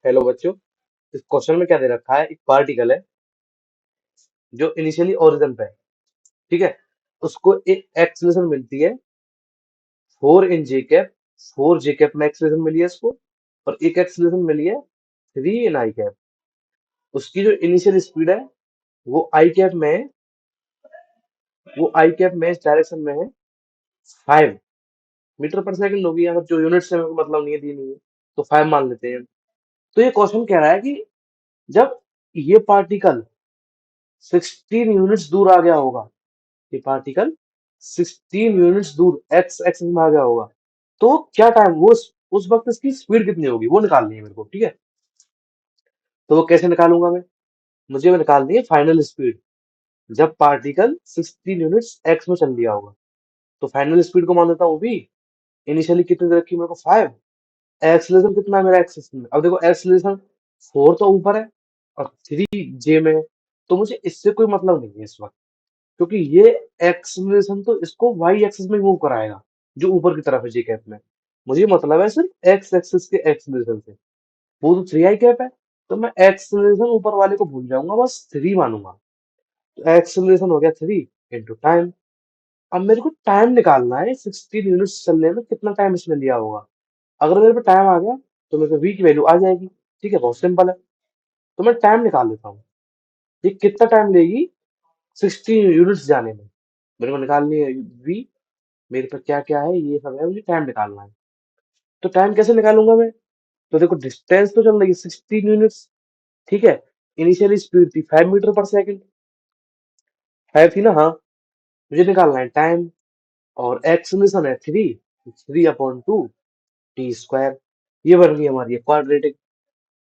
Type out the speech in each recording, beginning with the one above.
Hello बच्चों। इस question में क्या दे रखा है? एक पार्टिकल है जो इनिशियली ओरिजिन पे है। ठीक है। उसको एक एक्सीलरेशन मिलती है 4 in j cap. 4 j cap में एक्सीलरेशन मिली है इसको, और एक एक्सीलरेशन मिली है 3 in i कैप। उसकी जो इनिशियल स्पीड है वो आई कैप में है। वो आई कैप में इस डायरेक्शन में है 5 मीटर पर सेकंड होगी। अगर जो यूनिट से मेरे को मतलब नहीं है, दी नहीं है, तो 5 मान लेते हैं। तो ये क्वेश्चन कह रहा है कि जब ये पार्टिकल 16 यूनिट्स दूर आ गया होगा, ये पार्टिकल 16 यूनिट्स दूर एक्स एक्सिस में आ गया होगा, तो क्या टाइम वो उस वक्त इसकी स्पीड कितनी होगी वो निकालनी है मेरे को। ठीक है। तो वो कैसे निकालूंगा मैं? मुझे वो निकालनी है फाइनल स्पीड जब पार्टिकल 16 यूनिट्स एक्स में चल दिया होगा। तो फाइनल स्पीड को मान लेता हूँ भी। इनिशियली कितनी दे रखी है मेरे को? 5। एक्सलेशन कितना है मेरा एक्सिस में? अब देखो एक्सलेशन 4 तो ऊपर है और 3 जे में है। तो मुझे इससे कोई मतलब नहीं है इस वक्त, क्योंकि ये एक्सलेशन तो इसको वाई एक्सिस में मूव कराएगा जो ऊपर की तरफ है जी कैप में। मुझे मतलब है सिर्फ एक्स एक्सिस के एक्सलेशन से। वो तो 3 i कैप है, तो मैं एक्सलेशन ऊपर वाले को भूल जाऊंगा, बस 3 मानूंगा। तो एक्सलेशन हो गया 3 × टाइम। अब मेरे को टाइम निकालना है 16 यूनिट्स चलने में कितना टाइम इसने लिया होगा। अगर मेरे पे टाइम आ गया तो मेरे को वी की वैल्यू आ जाएगी। ठीक है, बहुत सिंपल है। तो मैं टाइम निकाल लेता हूँ। ये कितना टाइम लेगी 16 यूनिट्स जाने में, मेरे को निकालनी है वी। मेरे पे क्या क्या है ये सब है, मुझे टाइम निकालना है। तो टाइम कैसे निकालूंगा मैं? तो देखो डिस्टेंस तो चल रही है 16 यूनिट्स। ठीक है। इनिशियली स्पीड थी 5 मीटर पर सेकंड। 5 थी ना? हाँ। मुझे निकालना है टाइम, और एक्सलेशन है 3 3/2 t²। ये बन गई हमारी क्वाड्रेटिक।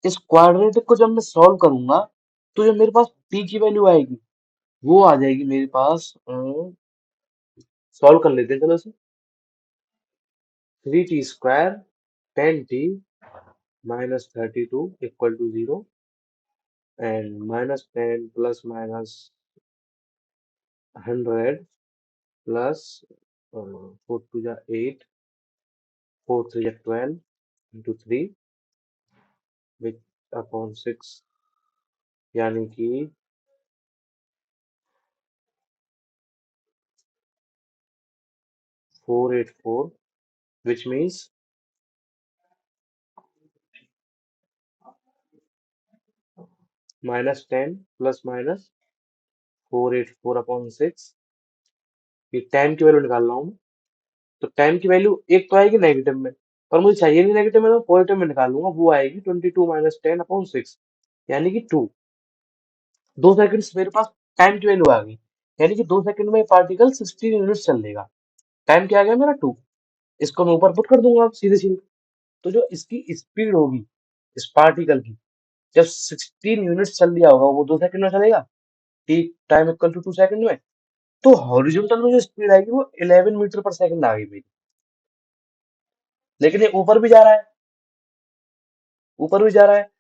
इस क्वाड्रेटिक को जब मैं सॉल्व करूंगा, तो जो मेरे पास t की वैल्यू आएगी वो आ जाएगी मेरे पास। सॉल्व कर लेते हैं चलो इसे। 3 t² 10t - 32 = 0, and -10 ± 100 plus 4 × 2 = 8, 4 × 3 = 12 into 3 which upon 6, यानी कि 484, विच मीन्स -10 ± 484/6। ये टाइम की वैल्यू निकाल रहा हूँ। तो टाइम की वैल्यू एक तो आएगी नेगेटिव में, पर मुझे चाहिए नहीं नेगेटिव में, तो पॉजिटिव में निकालूंगा। वो आएगी 22 - 10/6, यानी कि 2। 2 सेकंड मेरे पास टाइम की वैल्यू आ गई, यानी कि 2 सेकंड में पार्टिकल 16 यूनिट चल लेगा। टाइम क्या आ गया मेरा? 2। इसको मैं ऊपर पुट कर दूंगा सीधे सीधे। तो जो इसकी स्पीड होगी इस पार्टिकल की, जब 16 यूनिट चल लिया होगा, वो 2 सेकंड में चलेगा। T time equal to 2 second में। तो हॉरिजॉन्टल में जो स्पीड आएगी वो 11 मीटर पर सेकंड आ गई मेरी। लेकिन ये ऊपर भी जा रहा है, ऊपर भी जा रहा है,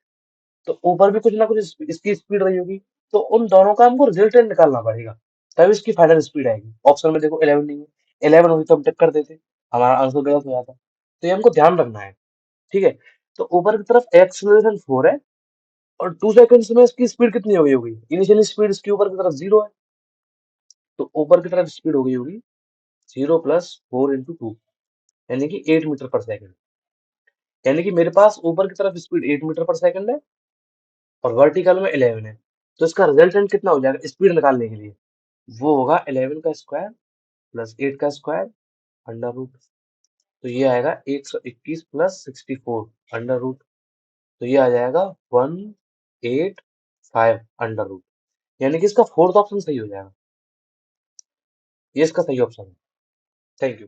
तो ऊपर भी कुछ ना कुछ इसकी स्पीड रही होगी। तो उन दोनों का हमको रिजल्टेंट निकालना पड़ेगा, तभी इसकी फाइनल स्पीड आएगी। ऑप्शन में देखो 11 नहीं है। 11 होगी तो हम टिक कर देते, हमारा आंसर गलत हो जाता। तो ये हमको ध्यान रखना है। ठीक है। तो ऊपर की तरफ एक्सलेशन 4 है, और 2 सेकंड्स में इसकी स्पीड कितनी हो गई होगी? इनिशियली स्पीड इसकी ऊपर की तरफ 0 है, तो ऊपर की तरफ स्पीड हो गई होगी 0 + 4 × 2, यानी कि 8 मीटर पर सेकंड। यानी कि मेरे पास ऊपर की तरफ स्पीड 8 मीटर पर सेकंड है, और वर्टिकल में 11 है। तो इसका रिजल्टेंट कितना हो जाएगा स्पीड निकालने के लिए? वो होगा 11 का स्क्वायर प्लस 8 का स्क्वायर अंडर रूट। तो ये आएगा 121 + 64 अंडर रूट। तो ये आ जाएगा 185 अंडर रूट। यानी कि इसका फोर्थ ऑप्शन सही हो जाएगा। ये इसका सही ऑप्शन है। Thank you.